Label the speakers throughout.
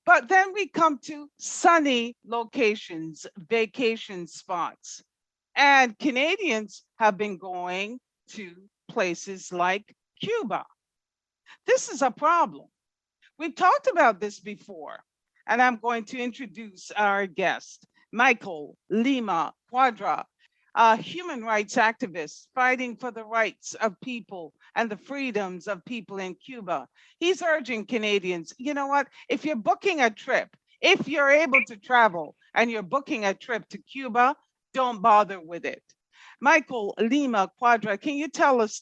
Speaker 1: But then we come to sunny locations, vacation spots. And Canadians have been going to places like Cuba. This is a problem. We've talked about this before, and I'm going to introduce our guest, Michael Lima Cuadra, a human rights activist fighting for the rights of people and the freedoms of people in Cuba. He's urging Canadians, you know what, if you're booking a trip, if you're able to travel and you're booking a trip to Cuba, don't bother with it. Michael Lima Cuadra, can you tell us,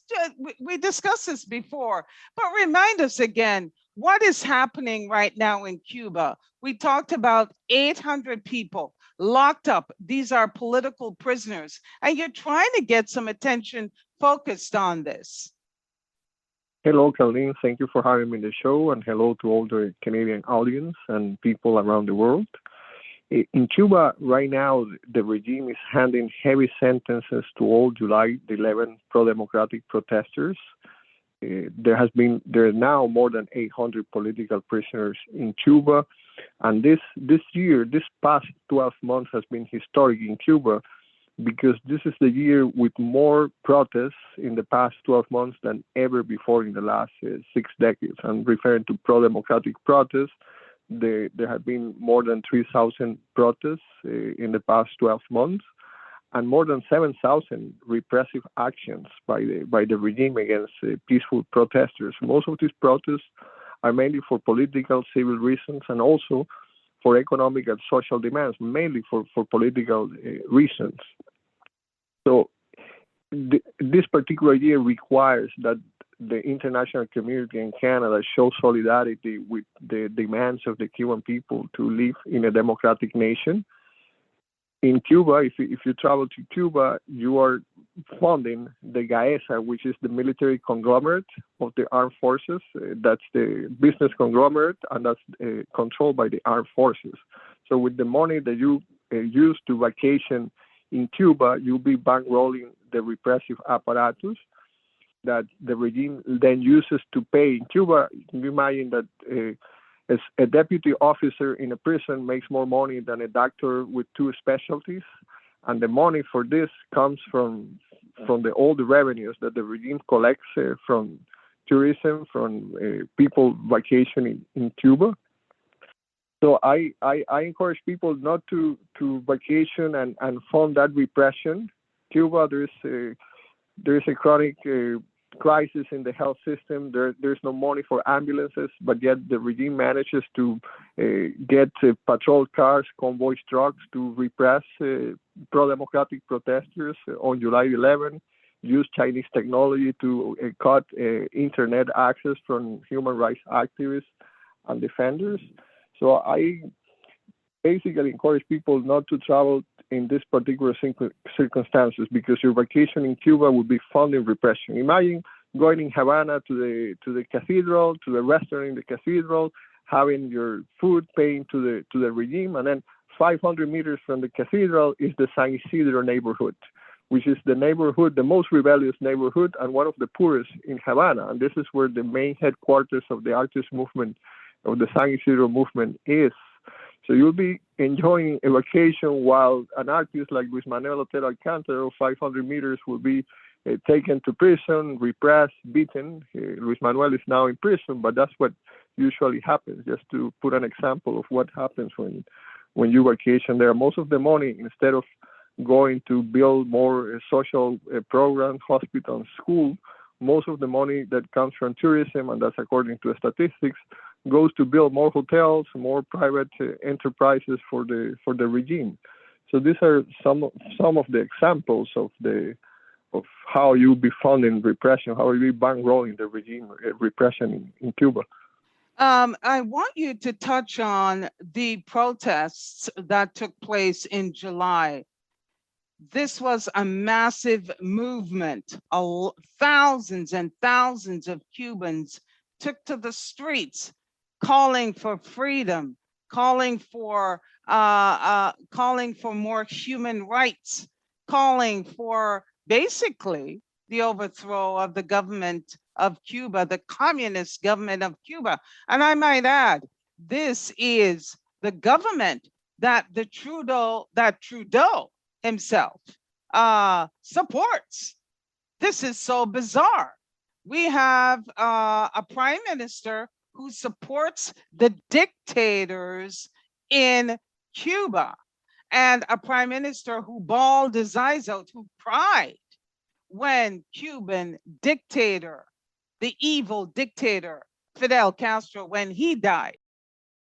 Speaker 1: we discussed this before, but remind us again, what is happening right now in Cuba? We talked about 800 people locked up. These are political prisoners, and you're trying to get some attention focused on this.
Speaker 2: Hello, Karlene. Thank you for having me on the show, and hello to all the Canadian audience and people around the world. In Cuba right now, the regime is handing heavy sentences to all July 11 pro-democratic protesters. There are now more than 800 political prisoners in Cuba, and this past 12 months has been historic in Cuba because this is the year with more protests in the past 12 months than ever before in the last 6 decades. I'm referring to pro-democratic protests. There have been more than 3,000 protests in the past 12 months, and more than 7,000 repressive actions by the regime against peaceful protesters. Most of these protests are mainly for political, civil reasons, and also for economic and social demands, mainly for political reasons. So this particular year requires that the international community in Canada show solidarity with the demands of the Cuban people to live in a democratic nation. In Cuba, if you travel to Cuba, you are funding the GAESA, which is the military conglomerate of the armed forces. That's the business conglomerate, and that's controlled by the armed forces. So with the money that you use to vacation in Cuba, you'll be bankrolling the repressive apparatus that the regime then uses to pay. In Cuba, you imagine that as a deputy officer in a prison makes more money than a doctor with 2 specialties, and the money for this comes from all the revenues that the regime collects from tourism, from people vacationing in Cuba. So I encourage people not to vacation and fund that repression. Cuba, there's a chronic crisis in the health system. There's no money for ambulances, but yet the regime manages to get patrol cars, convoy trucks to repress pro-democratic protesters on July 11, use Chinese technology to cut internet access from human rights activists and defenders. So I basically encourage people not to travel in this particular circumstances, because your vacation in Cuba would be funding repression. Imagine going in Havana to the cathedral, to the restaurant in the cathedral, having your food, paying to the regime, and then 500 meters from the cathedral is the San Isidro neighborhood, which is the neighborhood, the most rebellious neighborhood, and one of the poorest in Havana. And this is where the main headquarters of the artist movement, of the San Isidro movement, is. So you'll be enjoying a vacation while an artist like Luis Manuel Otero Alcántara, 500 meters, will be taken to prison, repressed, beaten. Luis Manuel is now in prison, but that's what usually happens, just to put an example of what happens when you vacation there. Most of the money, instead of going to build more social programs, hospitals, schools, most of the money that comes from tourism, and that's according to the statistics, goes to build more hotels, more private enterprises for the regime. So these are some of the examples of how you'll be funding repression, how you'll be bankrolling the regime repression in Cuba.
Speaker 1: I want you to touch on the protests that took place in July. This was a massive movement. Thousands and thousands of Cubans took to the streets, calling for freedom, calling for more human rights, calling for basically the overthrow of the government of Cuba, the communist government of Cuba. And I might add, This is the government that Trudeau himself supports. This is so bizarre. We have a prime minister who supports the dictators in Cuba, and a prime minister who bawled his eyes out, who cried when Cuban dictator, the evil dictator Fidel Castro, when he died.